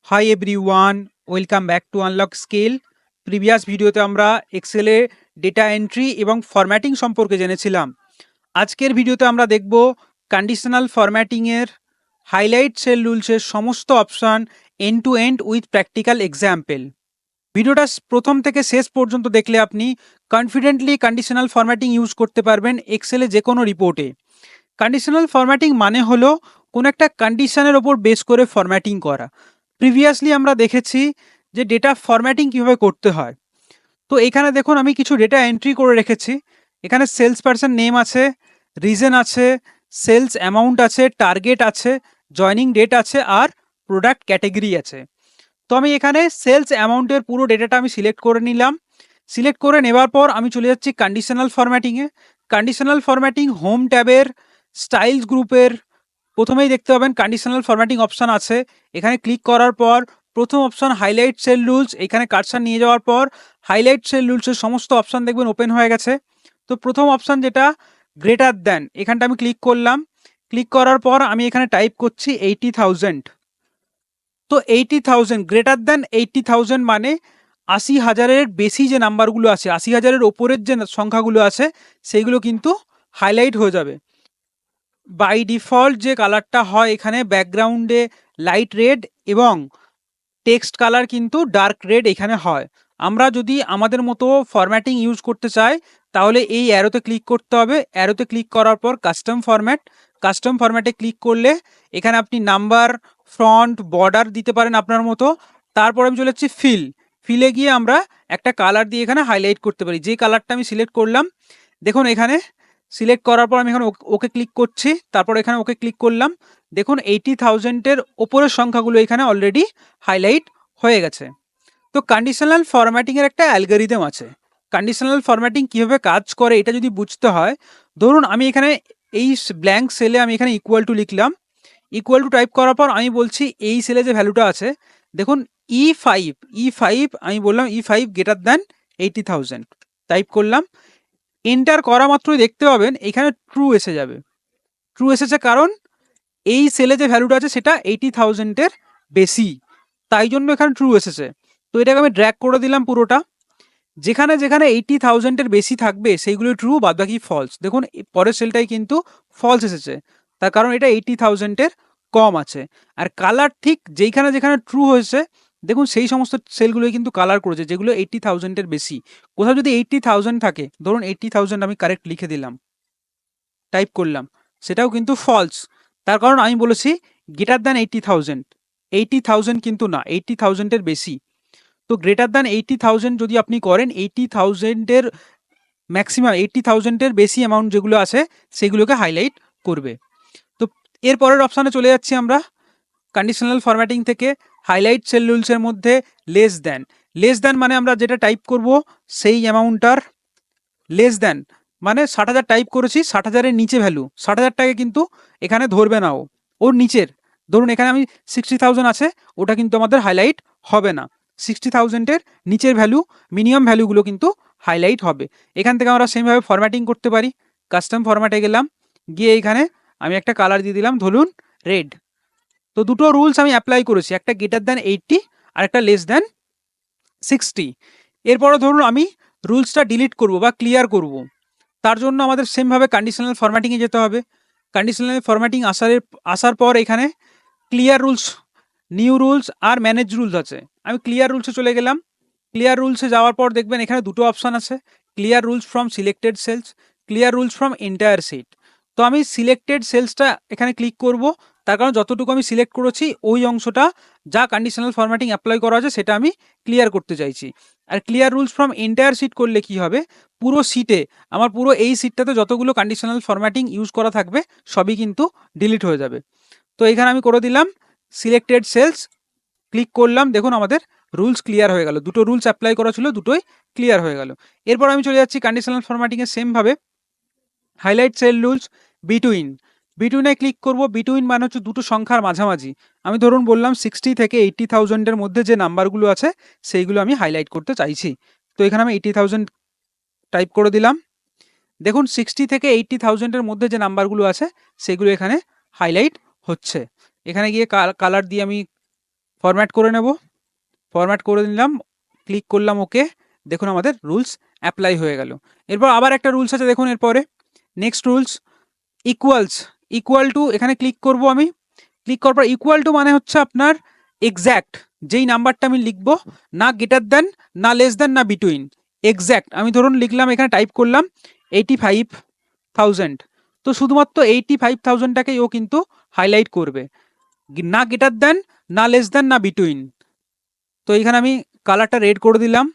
High everyone, welcome back to unlock scale. Previous ভিডিওতে আমরা এক্সেলে ডেটা এন্ট্রি এবং ফরম্যাটিং সম্পর্কে জেনেছিলাম। আজকের ভিডিওতে আমরা দেখব কন্ডিশনাল ফরম্যাটিংয়ের হাইলাইট সেল রুলসের সমস্ত option end to end with practical example. ভিডিওটা প্রথম থেকে শেষ পর্যন্ত দেখলে আপনি কনফিডেন্টলি কন্ডিশনাল ফরম্যাটিং ইউজ করতে পারবেন এক্সেলে যে কোনো রিপোর্টে। কন্ডিশনাল ফরম্যাটিং মানে হলো কোনো একটা কন্ডিশনের ওপর বেস করে ফরম্যাটিং করা। প্রিভিয়াসলি আমরা দেখেছি যে ডেটা ফরম্যাটিং কীভাবে করতে হয়। তো এখানে দেখুন আমি কিছু ডেটা এন্ট্রি করে রেখেছি। এখানে সেলস পারসন নেম আছে, রিজন আছে, সেলস অ্যামাউন্ট আছে, টার্গেট আছে, জয়নিং ডেট আছে আর প্রোডাক্ট ক্যাটেগরি আছে। তো আমি এখানে সেলস অ্যামাউন্টের পুরো ডেটাটা আমি সিলেক্ট করে নিলাম। সিলেক্ট করে নেবার পর আমি চলে যাচ্ছি কন্ডিশনাল ফরম্যাটিংয়ে। কন্ডিশনাল ফরম্যাটিং হোম ট্যাবের স্টাইলস গ্রুপের প্রথমেই দেখতে পাবেন কন্ডিশনাল ফরম্যাটিং অপশান আছে। এখানে ক্লিক করার পর প্রথম অপশান হাইলাইট সেল রুলস, এখানে কার্সার নিয়ে যাওয়ার পর হাইলাইট সেল রুলসের সমস্ত অপশান দেখবেন ওপেন হয়ে গেছে। তো প্রথম অপশান যেটা গ্রেটার দ্যান, এখানটা আমি ক্লিক করলাম। ক্লিক করার পর আমি এখানে টাইপ করছি 80,000। তো 80,000 গ্রেটার দ্যান 80,000 মানে 80,000-এর বেশি যে নাম্বারগুলো আছে, 80,000-এর ওপরের যে সংখ্যাগুলো আছে সেইগুলো কিন্তু হাইলাইট হয়ে যাবে। বাই ডিফল্ট যে কালারটা হয় এখানে ব্যাকগ্রাউন্ডে লাইট রেড এবং টেক্সট কালার কিন্তু ডার্ক রেড এখানে হয়। আমরা যদি আমাদের মতো ফরম্যাটিং ইউজ করতে চাই তাহলে এই অ্যারোতে ক্লিক করতে হবে। অ্যারোতে ক্লিক করার পর কাস্টম ফরম্যাট, কাস্টম ফরম্যাটে ক্লিক করলে এখানে আপনি নাম্বার, ফ্রন্ট, বর্ডার দিতে পারেন আপনার মতো। তারপর আমি চলে যাচ্ছি ফিলে গিয়ে আমরা একটা কালার দিয়ে এখানে হাইলাইট করতে পারি। যে কালারটা আমি সিলেক্ট করলাম, দেখুন এখানে সিলেক্ট করার পর আমি এখানে ওকে ক্লিক করছি। তারপর এখানে ওকে ক্লিক করলাম। দেখুন 80,000-এর ওপরের সংখ্যাগুলো এখানে অলরেডি হাইলাইট হয়ে গেছে। তো কন্ডিশনাল ফরম্যাটিংয়ের একটা অ্যালগরিদম আছে। কন্ডিশনাল ফরম্যাটিং কীভাবে কাজ করে এটা যদি বুঝতে হয়, ধরুন আমি এখানে এই ব্ল্যাঙ্ক সেলে আমি এখানে ইকুয়াল টু লিখলাম। ইকুয়াল টু টাইপ করার পর আমি বলছি এই সেলে যে ভ্যালুটা আছে দেখুন E5 আমি বললাম E5 গ্রেটার দ্যান 80,000 টাইপ করলাম। এন্টার করা মাত্রই দেখতে পাবেন এখানে ট্রু এসে যাবে। ট্রু এসেছে কারণ এই সেলে যে ভ্যালুটা আছে সেটা 80,000-এর বেশি, তাই জন্য এখানে ট্রু এসেছে। তো এটাকে আমি ড্র্যাগ করে দিলাম পুরোটা। যেখানে যেখানে 80,000-এর বেশি থাকবে সেইগুলো ট্রু, বাদ বাকি ফলস। দেখুন পরের সেলটাই কিন্তু ফলস এসেছে, তার কারণ এটা 80,000-এর কম আছে। আর কালার ঠিক যেইখানে যেখানে ট্রু হয়েছে দেখুন সেই সমস্ত সেলগুলোই কিন্তু কালার করেছে যেগুলো 80,000-এর বেশি। কোথাও যদি 80,000 থাকে, ধরুন 80,000 আমি কারেক্ট লিখে দিলাম, টাইপ করলাম, সেটাও কিন্তু ফলস। তার কারণ আমি বলেছি গ্রেটার দ্যান 80,000, 80,000 কিন্তু না, 80,000-এর বেশি। তো গ্রেটার দ্যান 80,000 যদি আপনি করেন, 80,000-এর ম্যাক্সিমাম 80,000-এর বেশি অ্যামাউন্ট যেগুলো আছে সেগুলোকে হাইলাইট করবে। তো এর পরের অপশানে চলে যাচ্ছি আমরা কন্ডিশনাল ফরম্যাটিং থেকে হাইলাইট সেল রুলসের মধ্যে লেস দ্যান মানে আমরা যেটা টাইপ করব সেই অ্যামাউন্টটার লেস দ্যান মানে 60,000 টাইপ করেছি, 60,000-এর নিচে ভ্যালু, 60,000টাকে কিন্তু এখানে ধরবে না, ওর নিচের। ধরুন এখানে আমি 60,000 আছে, ওটা কিন্তু আমাদের হাইলাইট হবে না। 60,000-এর নিচের ভ্যালু, মিনিমাম ভ্যালুগুলো কিন্তু হাইলাইট হবে। এখান থেকে আমরা সেমভাবে ফরম্যাটিং করতে পারি। কাস্টম ফরম্যাটে গেলাম, গিয়ে এখানে আমি একটা কালার দিয়ে দিলাম, ধরুন রেড। তো দুটো রুলস আমি অ্যাপ্লাই করেছি, একটা গ্রেটার দ্যান 80 আর একটা লেস দ্যান 60। এরপরে ধরুন আমি রুলসটা ডিলিট করব বা ক্লিয়ার করব, তার জন্য আমাদের সেমভাবে কন্ডিশনাল ফরম্যাটিংয়ে যেতে হবে। কন্ডিশনাল ফরম্যাটিং আসার পর এখানে ক্লিয়ার রুলস, নিউ রুলস আর ম্যানেজ রুলস আছে। আমি ক্লিয়ার রুলসে চলে গেলাম। ক্লিয়ার রুলসে যাওয়ার পর দেখবেন এখানে দুটো অপশান আছে, clear rules from selected cells, clear rules from entire sheet. তো আমি সিলেক্টেড সেলসটা এখানে ক্লিক করব, তার কারণ যতটুকু আমি সিলেক্ট করেছি ওই অংশটা যা কন্ডিশনাল ফরম্যাটিং অ্যাপ্লাই করা আছে সেটা আমি ক্লিয়ার করতে চাইছি। আর clear rules from entire sheet করলে কি হবে, পুরো সিটে আমার পুরো এই সিটটাতে যতগুলো কন্ডিশনাল ফরম্যাটিং ইউজ করা থাকবে সবই কিন্তু ডিলিট হয়ে যাবে। তো এখানে আমি করে দিলাম সিলেক্টেড সেলস, ক্লিক করলাম, দেখুন আমাদের রুলস ক্লিয়ার হয়ে গেল। দুটো রুলস অ্যাপ্লাই করা ছিল, দুটোই ক্লিয়ার হয়ে গেল। এরপর আমি চলে যাচ্ছি কন্ডিশনাল ফরম্যাটিংয়ে সেমভাবে হাইলাইট সেল রুলস বিটুইনে ক্লিক করব। বিটুইন মানে হচ্ছে দুটো সংখ্যার মাঝামাঝি। আমি ধরুন বললাম 60 থেকে 80,000-এর মধ্যে যে নাম্বারগুলো আছে সেইগুলো আমি হাইলাইট করতে চাইছি। তো এখানে আমি 80,000 টাইপ করে দিলাম। দেখুন 60 থেকে 80,000-এর মধ্যে যে নাম্বারগুলো আছে সেগুলো এখানে হাইলাইট হচ্ছে। এখানে গিয়ে কালার দিয়ে আমি ফরম্যাট করে নেব, ফরম্যাট করে নিলাম, ক্লিক করলাম ওকে, দেখুন আমাদের রুলস অ্যাপ্লাই হয়ে গেল। এরপর আবার একটা রুলস আছে দেখুন, এরপরে next rules equals, equal to এখানে ক্লিক করব আমি, ক্লিক করার পর ইকুয়াল টু মানে হচ্ছে আপনার এক্স্যাক্ট যেই নাম্বারটা আমি লিখব, না গ্রেটার দেন, না লেস দেন, না বিটুইন, এক্স্যাক্ট। আমি ধরুন লিখলাম, এখানে টাইপ করলাম 85,000, তো শুধুমাত্র 85,000টাকেই ও কিন্তু হাইলাইট করবে, না গ্রেটার দেন, না লেস দেন, না বিটুইন। তো এখানে আমি কালারটা রেড করে দিলাম,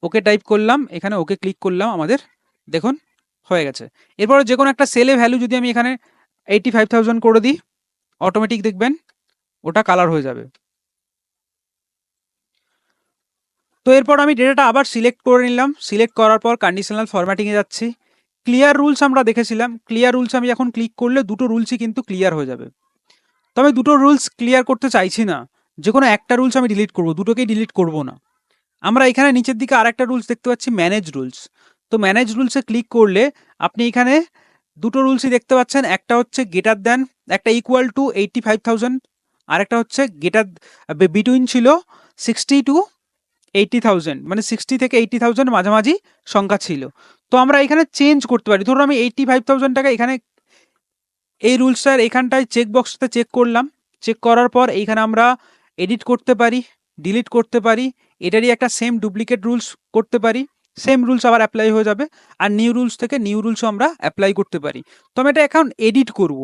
ওকে টাইপ করলাম, এখানে ওকে ক্লিক করলাম, আমাদের দেখুন হয়ে গেছে। এরপরে যে কোনো একটা সেলে ভ্যালু যদি আমি এখানে 85,000 করে দিই, অটোমেটিক দেখবেন ওটা কালার হয়ে যাবে। তো এরপর আমি ডেটাটা আবার সিলেক্ট করে নিলাম, সিলেক্ট করার পর কন্ডিশনাল ফরম্যাটিংয়ে যাচ্ছি। ক্লিয়ার রুলস আমরা দেখেছিলাম, ক্লিয়ার রুলস আমি এখন ক্লিক করলে দুটো রুলসই কিন্তু ক্লিয়ার হয়ে যাবে। তো আমি দুটো রুলস ক্লিয়ার করতে চাইছি না, যে কোনো একটা রুলস আমি ডিলিট করব, দুটোকেই ডিলিট করব না। আমরা এখানে নিচের দিকে আর একটা রুলস দেখতে পাচ্ছি, ম্যানেজ রুলস। তো ম্যানেজ রুলসে ক্লিক করলে আপনি এখানে দুটো রুলসই দেখতে পাচ্ছেন, একটা হচ্ছে গ্রেটার দ্যান, একটা ইকুয়াল টু 85,000, আর একটা হচ্ছে গ্রেটার বিটুইন ছিল 60 টু 80,000, মানে 60 থেকে 80,000 মাঝামাঝি সংখ্যা ছিল। তো আমরা এখানে চেঞ্জ করতে পারি, ধরুন আমি 85,000 টাকা এখানে এই রুলসটার এখানটায় চেক বক্সটা চেক করলাম, চেক করার পর এইখানে আমরা এডিট করতে পারি, ডিলিট করতে পারি, এটারই একটা সেম ডুপ্লিকেট রুলস করতে পারি, সেম রুলস আবার অ্যাপ্লাই হয়ে যাবে, আর নিউ রুলস থেকে নিউ রুলসও আমরা অ্যাপ্লাই করতে পারি। তো আমি এটা এখন এডিট করব,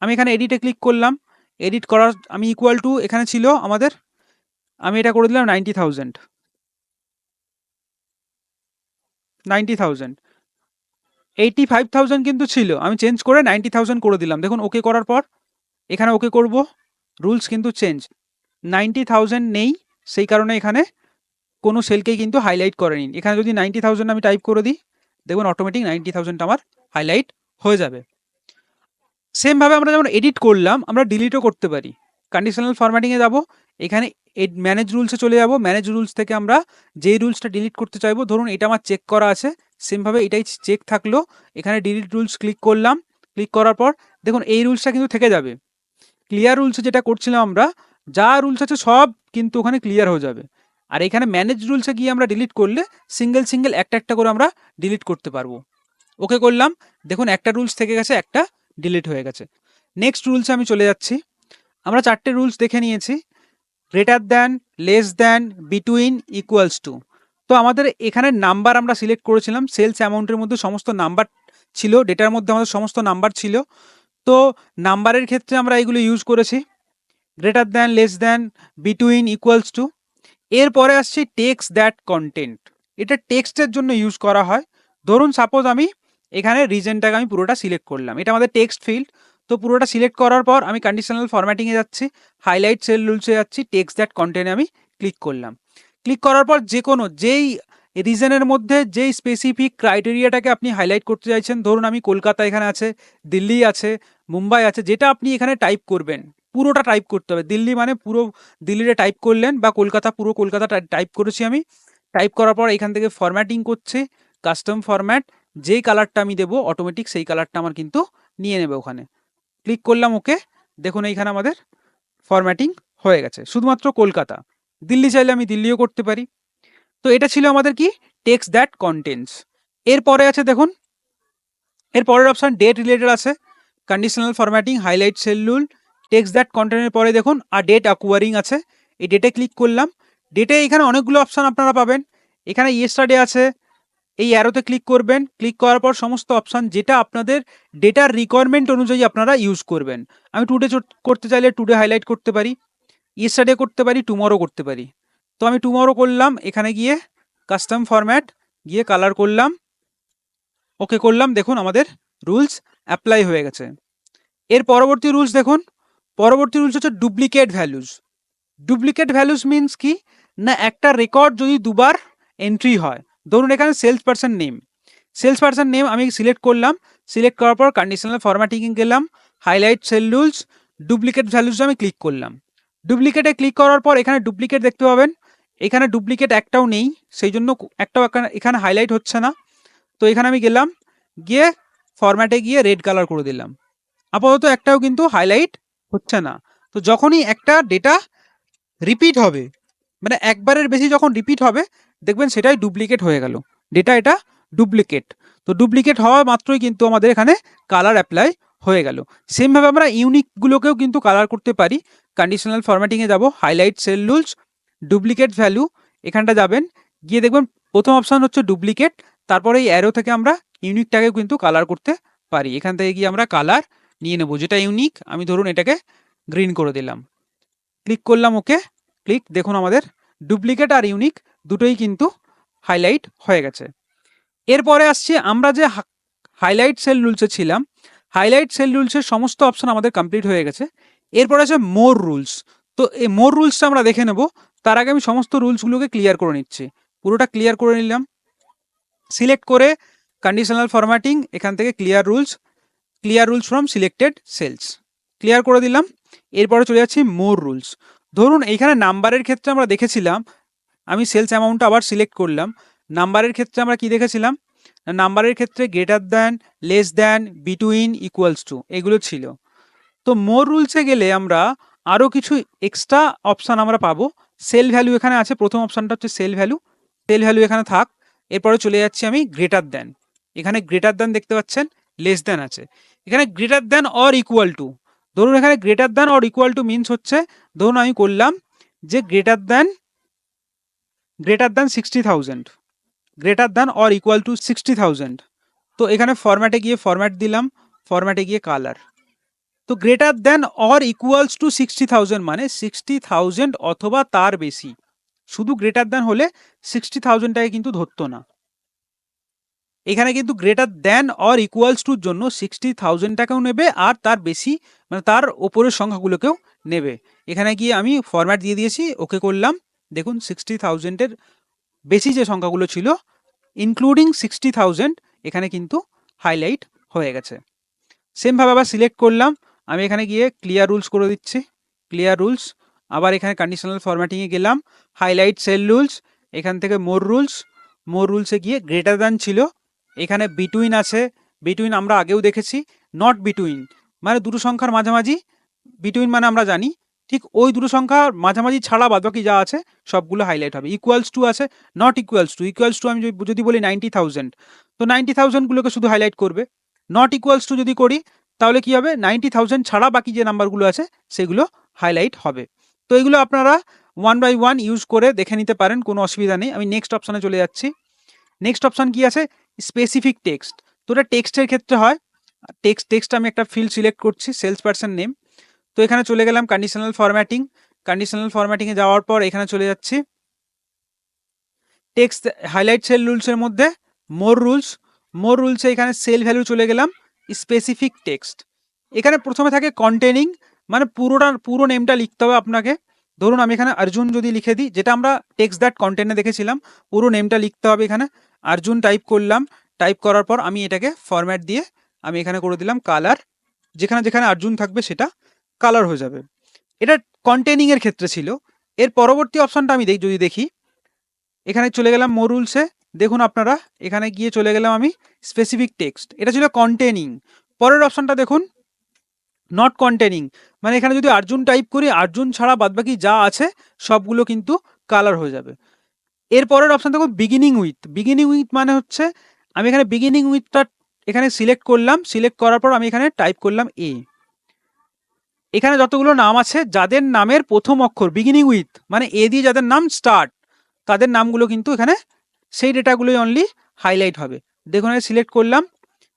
আমি এখানে এডিটে ক্লিক করলাম, এডিট করার আমি ইকুয়াল টু এখানে ছিল আমাদের, আমি এটা করে দিলাম 90,000, 85,000 কিন্তু ছিল, আমি চেঞ্জ করে 90,000 করে দিলাম। দেখুন ওকে করার পর এখানে ওকে করব, রুলস কিন্তু চেঞ্জ, 90,000 নেই, সেই কারণে এখানে কোনো সেলকেই কিন্তু হাইলাইট করেনি। এখানে যদি 90,000 আমি টাইপ করে দিই, দেখুন অটোমেটিক 90,000 আমার হাইলাইট হয়ে যাবে। সেমভাবে আমরা যেমন এডিট করলাম, আমরা ডিলিটও করতে পারি। কন্ডিশনাল ফরম্যাটিংয়ে যাব, এখানে ম্যানেজ রুলসে চলে যাব, ম্যানেজ রুলস থেকে আমরা যেই রুলসটা ডিলিট করতে চাইবো, ধরুন এটা আমার চেক করা আছে, সেমভাবে এটাই চেক থাকলো, এখানে ডিলিট রুলস ক্লিক করলাম, ক্লিক করার পর দেখুন এই রুলসটা কিন্তু থেকে যাবে। ক্লিয়ার রুলসে যেটা করছিলাম আমরা, যা রুলস আছে সব কিন্তু ওখানে ক্লিয়ার হয়ে যাবে। আর এখানে ম্যানেজ রুলসে গিয়ে আমরা ডিলিট করলে সিঙ্গেল সিঙ্গেল একটা একটা করে আমরা ডিলিট করতে পারবো। ওকে করলাম, দেখুন একটা রুলস থেকে গেছে, একটা ডিলিট হয়ে গেছে। নেক্সট রুলসে আমি চলে যাচ্ছি। আমরা চারটে রুলস দেখে নিয়েছি, greater than, less than, between, equals to. তো আমাদের এখানে নাম্বার আমরা সিলেক্ট করেছিলাম, সেলস অ্যামাউন্টের মধ্যে সমস্ত নাম্বার ছিল, ডেটার মধ্যে আমাদের সমস্ত নাম্বার ছিল। তো নাম্বারের ক্ষেত্রে আমরা এগুলো ইউজ করেছি, greater than, less than, between, equals to. এরপরে আসছে টেক্সট দ্যাট কন্টেন্ট, এটা টেক্সটের জন্য ইউজ করা হয়। ধরুন সাপোজ আমি এখানে রিজনটাকে আমি পুরোটা সিলেক্ট করলাম, এটা আমাদের টেক্সট ফিল্ড। তো পুরোটা সিলেক্ট করার পর আমি কন্ডিশনাল ফরম্যাটিংয়ে যাচ্ছি, হাইলাইট সেল রুলসে যাচ্ছি, টেক্সট দ্যাট কন্টেন্টে আমি ক্লিক করলাম। ক্লিক করার পর যে কোনো যেই রিজনের মধ্যে যেই স্পেসিফিক ক্রাইটেরিয়াটাকে আপনি হাইলাইট করতে চাইছেন, ধরুন আমি কলকাতা এখানে আছে, দিল্লি আছে, মুম্বাই আছে, যেটা আপনি এখানে টাইপ করবেন পুরোটা টাইপ করতে হবে। দিল্লি মানে পুরো দিল্লিতে টাইপ করলেন, বা কলকাতা পুরো কলকাতা টাইপ করেছি আমি। টাইপ করার পর এখান থেকে ফরম্যাটিং করছে, কাস্টম ফরম্যাট, যেই কালারটা আমি দেবো অটোমেটিক সেই কালারটা আমার কিন্তু নিয়ে নেবে ওখানে। ক্লিক করলাম ওকে, দেখুন এইখানে আমাদের ফরম্যাটিং হয়ে গেছে, শুধুমাত্র কলকাতা, দিল্লি চাইলে আমি দিল্লিও করতে পারি। তো এটা ছিল আমাদের কি, টেক্সট দ্যাট কন্টেন্টস। এরপরে আছে দেখুন, এর পরের অপশান ডেট রিলেটেড আছে, conditional formatting, highlight sell rule, text that কন্টেন্টের পরে দেখুন আর ডেট অ্যাকুয়ারিং আছে, এই ডেটে ক্লিক করলাম। ডেটে এখানে অনেকগুলো অপশান আপনারা পাবেন, এখানে ইয়েস্টারডে আছে, এই অ্যারোতে ক্লিক করবেন, ক্লিক করার পর সমস্ত অপশান যেটা আপনাদের ডেটার রিকোয়ারমেন্ট অনুযায়ী আপনারা ইউজ করবেন। আমি টুডে করতে চাইলে টুডে হাইলাইট করতে পারি, ইয়েস্টারডে করতে পারি, টুমরো করতে পারি। তো আমি টুমরো করলাম, এখানে গিয়ে কাস্টম ফরম্যাট গিয়ে কালার করলাম, ওকে করলাম, দেখুন আমাদের রুলস অ্যাপ্লাই হয়ে গেছে। এর পরবর্তী রুলস দেখুন, পরবর্তী রুলস হচ্ছে duplicate values. Duplicate values means কি না, একটা রেকর্ড যদি দুবার এন্ট্রি হয়, ধরুন এখানে sales person name, sales person name আমি সিলেক্ট করলাম, সিলেক্ট করার পর কন্ডিশনাল ফরম্যাটিংয়ে গেলাম, হাইলাইট সেল রুলস, ডুপ্লিকেট ভ্যালুসে আমি ক্লিক করলাম। ডুপ্লিকেটে ক্লিক করার পর এখানে ডুপ্লিকেট দেখতে পাবেন, এখানে ডুপ্লিকেট একটাও নেই, সেই জন্য একটাও এখানে হাইলাইট হচ্ছে না। তো এখানে আমি গেলাম, গিয়ে ফরম্যাটে গিয়ে রেড কালার করে দিলাম, আপাতত একটাও কিন্তু হাইলাইট হচ্ছে না। তো যখনই একটা ডেটা রিপিট হবে, মানে একবারের বেশি যখন রিপিট হবে দেখবেন সেটাই ডুপ্লিকেট হয়ে গেল, ডেটা এটা ডুপ্লিকেট। তো ডুপ্লিকেট হওয়া মাত্রই কিন্তু আমাদের এখানে কালার অ্যাপ্লাই হয়ে গেল। সেমভাবে আমরা ইউনিকগুলোকেও কিন্তু কালার করতে পারি। কন্ডিশনাল ফরম্যাটিংয়ে যাব, highlight cell rules, duplicate value, এখানটা যাবেন, গিয়ে দেখবেন প্রথম অপশান হচ্ছে ডুপ্লিকেট, তারপরে এই অ্যারো থেকে আমরা ইউনিকটাকেও কিন্তু কালার করতে পারি। এখান থেকে গিয়ে আমরা কালার নিয়ে নেব যেটা ইউনিক, আমি ধরুন এটাকে গ্রিন করে দিলাম, ক্লিক করলাম ওকে, ক্লিক, দেখুন আমাদের ডুপ্লিকেট আর ইউনিক দুটোই কিন্তু হাইলাইট হয়ে গেছে। এরপরে আসছে আমরা যে হাইলাইট সেল রুলসে ছিলাম, হাইলাইট সেল রুলসের সমস্ত অপশন আমাদের কমপ্লিট হয়ে গেছে। এরপরে আছে মোর রুলস। তো এই মোর রুলসটা আমরা দেখে নেব, তার আগে আমি সমস্ত রুলসগুলোকে ক্লিয়ার করে নিচ্ছি। পুরোটা ক্লিয়ার করে নিলাম, সিলেক্ট করে কন্ডিশনাল ফরম্যাটিং, এখান থেকে clear rules from selected cells, clear করে দিলাম। এরপরে চলে যাচ্ছি মোর রুলস। ধরুন এইখানে নাম্বারের ক্ষেত্রে আমরা দেখেছিলাম, আমি সেলস অ্যামাউন্টটা আবার সিলেক্ট করলাম। নাম্বারের ক্ষেত্রে আমরা কি দেখেছিলাম, নাম্বারের ক্ষেত্রে greater than, less than, between, equals to এগুলো ছিল। তো মোর রুলসে গেলে আমরা আরও কিছু এক্সট্রা অপশান আমরা পাবো। সেল ভ্যালু এখানে আছে, প্রথম অপশানটা হচ্ছে সেল ভ্যালু, সেল ভ্যালু এখানে থাক। এরপরে চলে যাচ্ছি আমি গ্রেটার দ্যান, এখানে গ্রেটার দ্যান দেখতে পাচ্ছেন, লেস দ্যান আছে, এখানে greater than or equal to. ধরুন এখানে greater than or equal to means হচ্ছে, ধরুন আমি করলাম যে greater than 60,000, greater than or equal to 60,000। তো এখানে ফরম্যাটে গিয়ে ফরম্যাট দিলাম, ফরম্যাটে গিয়ে কালার। তো greater than or equals to 60,000 মানে 60,000 অথবা তার বেশি, শুধু গ্রেটার দ্যান হলে 60,000টাকে কিন্তু ধরতো না। এখানে কিন্তু গ্রেটার দ্যান অর ইকুয়ালস টুর জন্য 60,000টাকেও নেবে আর তার বেশি মানে তার ওপরের সংখ্যাগুলোকেও নেবে। এখানে গিয়ে আমি ফরম্যাট দিয়ে দিয়েছি, ওকে করলাম, দেখুন 60,000-এর বেশি যে সংখ্যাগুলো ছিল ইনক্লুডিং 60,000 এখানে কিন্তু হাইলাইট হয়ে গেছে। সেমভাবে আবার সিলেক্ট করলাম, আমি এখানে গিয়ে ক্লিয়ার রুলস করে দিচ্ছি, ক্লিয়ার রুলস, আবার এখানে কন্ডিশনাল ফরম্যাটিংয়ে গেলাম, হাইলাইট সেল রুলস, এখান থেকে মোর রুলসে গিয়ে গ্রেটার দ্যান ছিল, এখানে বিটুইন আছে, বিটুইন আমরা আগেও দেখেছি, নট বিটুইন মানে দুটো সংখ্যার মাঝামাঝি, বিটুইন মানে আমরা জানি ঠিক ওই দুটো সংখ্যার মাঝামাঝি ছাড়া বাদবাকি যা আছে সবগুলো হাইলাইট হবে। ইকুয়ালস টু আছে, নট ইকুয়ালস টু আমি যদি বলি 90,000, তো 90,000গুলোকে শুধু হাইলাইট করবে। নট ইকুয়ালস টু যদি করি তাহলে কি হবে, 90,000 ছাড়া বাকি যে নাম্বারগুলো আছে সেগুলো হাইলাইট হবে। তো এগুলো আপনারা ওয়ান বাই ওয়ান ইউজ করে দেখে নিতে পারেন, কোনো অসুবিধা নেই। আমি নেক্সট অপশানে চলে যাচ্ছি। নেক্সট অপশান কি আছে, স্পেসিফিক টেক্সট। তো এটা টেক্সটের ক্ষেত্রে হয়, টেক্সট আমি একটা ফিল্ড সিলেক্ট করছি, সেলস পারসন নেম। তো এখানে চলে গেলাম কন্ডিশনাল ফরম্যাটিংয়ে যাওয়ার পর এখানে চলে যাচ্ছি টেক্সট হাইলাইট সেল রুলসের মধ্যে মোর রুলসে এখানে সেল ভ্যালু চলে গেলাম, স্পেসিফিক টেক্সট। এখানে প্রথমে থাকে কন্টেনিং মানে পুরো নেমটা লিখতে হবে আপনাকে। ধরুন আমি এখানে অর্জুন যদি লিখে দিই, যেটা আমরা টেক্সট দ্যাট কন্টেন্টে দেখেছিলাম, পুরো নেমটা লিখতে হবে। এখানে অর্জুন টাইপ করলাম, টাইপ করার পর আমি এটাকে ফরম্যাট দিয়ে আমি এখানে করে দিলাম কালার, যেখানে যেখানে অর্জুন থাকবে সেটা কালার হয়ে যাবে। এটা কন্টেনিংয়ের ক্ষেত্রে ছিল। এর পরবর্তী অপশানটা আমি যদি দেখি, এখানে চলে গেলাম মোর রুলসে, দেখুন আপনারা এখানে গিয়ে চলে গেলাম আমি স্পেসিফিক টেক্সট, এটা ছিল কন্টেনিং। পরের অপশানটা দেখুন নট কন্টেনিং, মানে এখানে যদি অর্জুন টাইপ করি অর্জুন ছাড়া বাদবাকি যা আছে সবগুলো কিন্তু কালার হয়ে যাবে। এর পরের অপশান দেখুন বিগিনিং উইথ মানে হচ্ছে আমি এখানে বিগিনিং উইথটা এখানে সিলেক্ট করলাম, সিলেক্ট করার পর আমি এখানে টাইপ করলাম এ। এখানে যতগুলো নাম আছে যাদের নামের প্রথম অক্ষর বিগিনিং উইথ মানে এ দিয়ে যাদের নাম স্টার্ট, তাদের নামগুলো কিন্তু এখানে সেই ডেটাগুলোই অনলি হাইলাইট হবে। দেখুন আমি সিলেক্ট করলাম,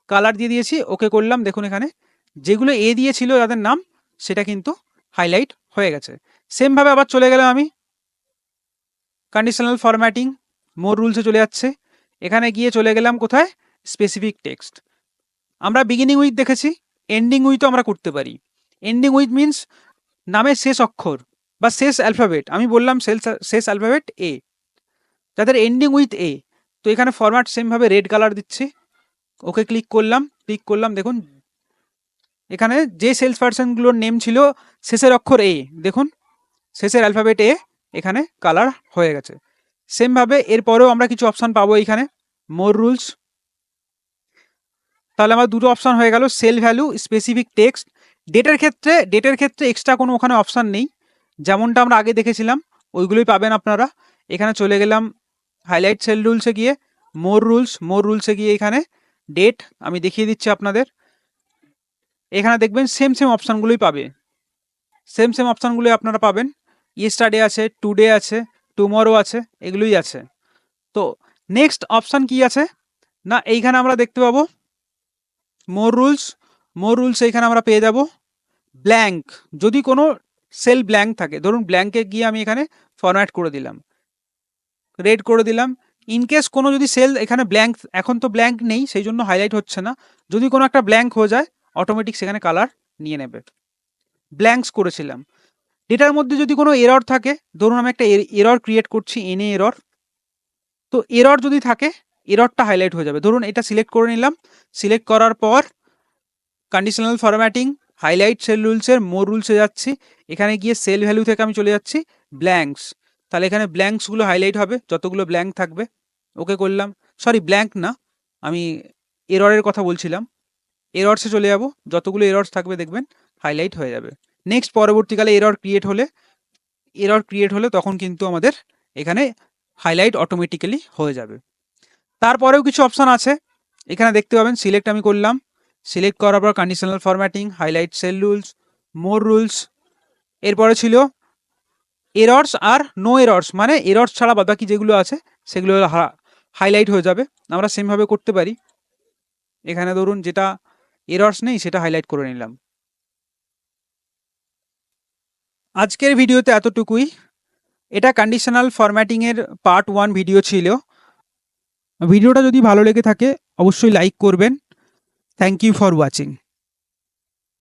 কালার দিয়ে দিয়েছি, ওকে করলাম, দেখুন এখানে যেগুলো এ দিয়েছিল যাদের নাম সেটা কিন্তু হাইলাইট হয়ে গেছে। সেমভাবে আবার চলে গেলাম আমি কন্ডিশনাল ফরম্যাটিং, মোর রুলসে চলে যাচ্ছে, এখানে গিয়ে চলে গেলাম কোথায়, স্পেসিফিক টেক্সট। আমরা বিগিনিং উইথ দেখেছি, এন্ডিং উইথও আমরা করতে পারি। এন্ডিং উইথ মিনস নামের শেষ অক্ষর বা শেষ অ্যালফাবেট, আমি বললাম শেষ অ্যালফাবেট এ, যাদের এন্ডিং উইথ এ। তো এখানে ফরম্যাট সেমভাবে রেড কালার দিচ্ছি, ওকে ক্লিক করলাম, দেখুন এখানে যে সেলস পার্সনগুলোর নেম ছিল শেষের অক্ষর এ, দেখুন শেষের অ্যালফাবেট এ এখানে কালার হয়ে গেছে। সেমভাবে এরপরেও আমরা কিছু অপশান পাবো এইখানে মোর রুলস। তাহলে আমার দুটো অপশান হয়ে গেল, সেল ভ্যালু, স্পেসিফিক টেক্সট। ডেটের ক্ষেত্রে এক্সট্রা কোনো ওখানে অপশান নেই, যেমনটা আমরা আগে দেখেছিলাম ওইগুলোই পাবেন আপনারা। এখানে চলে গেলাম হাইলাইট সেল রুলসে গিয়ে মোর রুলসে গিয়ে এখানে ডেট আমি দেখিয়ে দিচ্ছি আপনাদের। এখানে দেখবেন সেম অপশানগুলোই পাবে, সেম অপশানগুলোই আপনারা পাবেন। ইয়েস্টারডে আছে, টুডে আছে, টুমরো আছে, এগুলোই আছে। তো নেক্সট অপশান কি আছে না, এইখানে আমরা দেখতে পাবো মোর রুলস এইখানে আমরা পেয়ে যাব ব্ল্যাঙ্ক। যদি কোনো সেল ব্ল্যাঙ্ক থাকে, ধরুন ব্ল্যাঙ্কে গিয়ে আমি এখানে ফরম্যাট করে দিলাম, রেড করে দিলাম। ইনকেস কোনো যদি সেল এখানে ব্ল্যাঙ্ক, এখন তো ব্ল্যাঙ্ক নেই সেই জন্য হাইলাইট হচ্ছে না, যদি কোনো একটা ব্ল্যাঙ্ক হয়ে যায় অটোমেটিক সেখানে কালার নিয়ে নেবে। ব্ল্যাঙ্কস করেছিলাম। ডেটার মধ্যে যদি কোনো এরর থাকে, ধরুন আমি একটা এরর ক্রিয়েট করছি, এনে এরর, তো এরর যদি থাকে এররটা হাইলাইট হয়ে যাবে। ধরুন এটা সিলেক্ট করে নিলাম, সিলেক্ট করার পর কন্ডিশনাল ফরম্যাটিং, হাইলাইট সেল রুলসের মোর রুলসে যাচ্ছি, এখানে গিয়ে সেল ভ্যালু থেকে আমি চলে যাচ্ছি ব্ল্যাঙ্কস, তাহলে এখানে ব্ল্যাঙ্কসগুলো হাইলাইট হবে, যতগুলো ব্ল্যাঙ্ক থাকবে। ওকে করলাম, সরি ব্ল্যাঙ্ক না, আমি এররের কথা বলছিলাম। এরর্সে চলে যাব, যতগুলো এরর্স থাকবে দেখবেন হাইলাইট হয়ে যাবে। নেক্সট পরবর্তীকালে এরর ক্রিয়েট হলে তখন কিন্তু আমাদের এখানে হাইলাইট অটোমেটিক্যালি হয়ে যাবে। তারপরেও কিছু অপশান আছে এখানে দেখতে পাবেন। সিলেক্ট আমি করলাম, সিলেক্ট করার পর conditional formatting, highlight cell rules, more rules, এরপরে ছিল এরর্স আর নো এরর্স, মানে এরর্স ছাড়া বাকি যেগুলো আছে সেগুলো হাইলাইট হয়ে যাবে। আমরা সেমভাবে করতে পারি, এখানে ধরুন যেটা এরর্স নেই সেটা হাইলাইট করে নিলাম। আজকের ভিডিওতে এতটুকুই। এটা কন্ডিশনাল ফরম্যাটিংয়ের পার্ট 1 ভিডিও ছিল। ভিডিওটা যদি ভালো লেগে থাকে অবশ্যই লাইক করবেন। Thank you for watching.